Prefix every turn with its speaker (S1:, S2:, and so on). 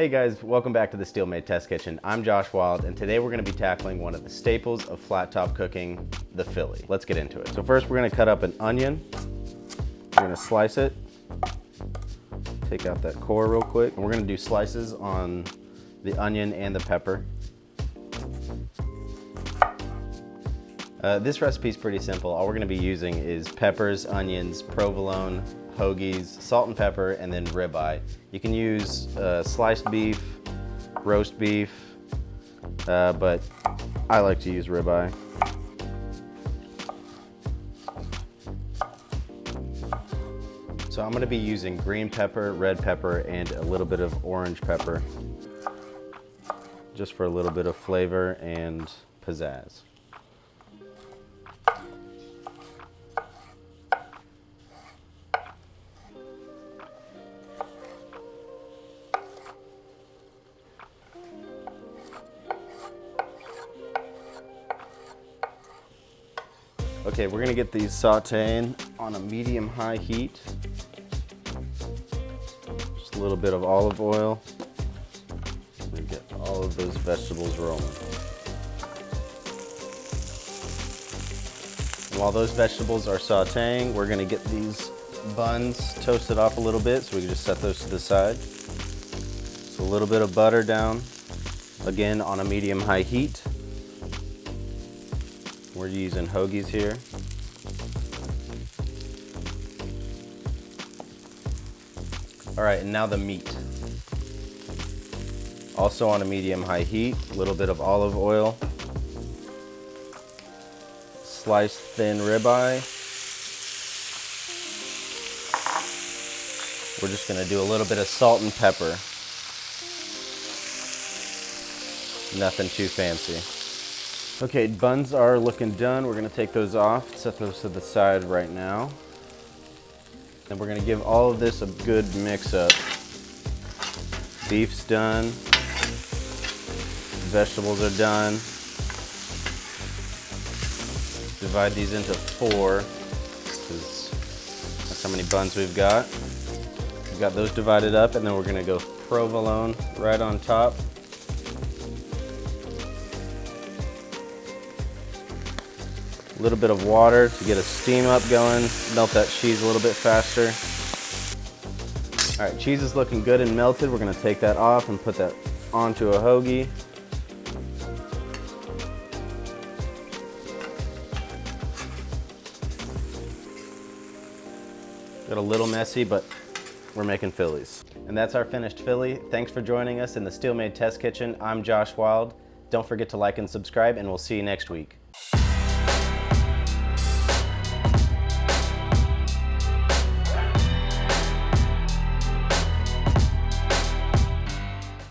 S1: Hey guys, welcome back to the Steelmade Test Kitchen. I'm Josh Wild, and today we're gonna be tackling one of the staples of flat top cooking, the Philly. Let's get into it. So first we're gonna cut up an onion. We're gonna slice it. Take out that core real quick. And we're gonna do slices on the onion and the pepper. This recipe is pretty simple. All we're gonna be using is peppers, onions, provolone, hoagies, salt and pepper, and then ribeye. You can use sliced beef, roast beef, but I like to use ribeye. So I'm gonna be using green pepper, red pepper, and a little bit of orange pepper, just for a little bit of flavor and pizzazz. Okay, we're gonna get these sauteing on a medium-high heat. Just a little bit of olive oil. And get all of those vegetables rolling. And while those vegetables are sauteing, we're gonna get these buns toasted off a little bit, so we can just set those to the side. So a little bit of butter down, again on a medium-high heat. We're using hoagies here. All right, and now the meat. Also on a medium-high heat, a little bit of olive oil. Sliced thin ribeye. We're just gonna do a little bit of salt and pepper. Nothing too fancy. Okay, buns are looking done. We're gonna take those off, set those to the side right now. And we're gonna give all of this a good mix up. Beef's done. Vegetables are done. Divide these into 4, because that's how many buns we've got. We've got those divided up, and then we're gonna go provolone right on top. A little bit of water to get a steam up going, melt that cheese a little bit faster. All right, cheese is looking good and melted. We're gonna take that off and put that onto a hoagie. Got a little messy, but we're making Phillies. And that's our finished Philly. Thanks for joining us in the Steelmade Test Kitchen. I'm Josh Wild. Don't forget to like and subscribe, and we'll see you next week.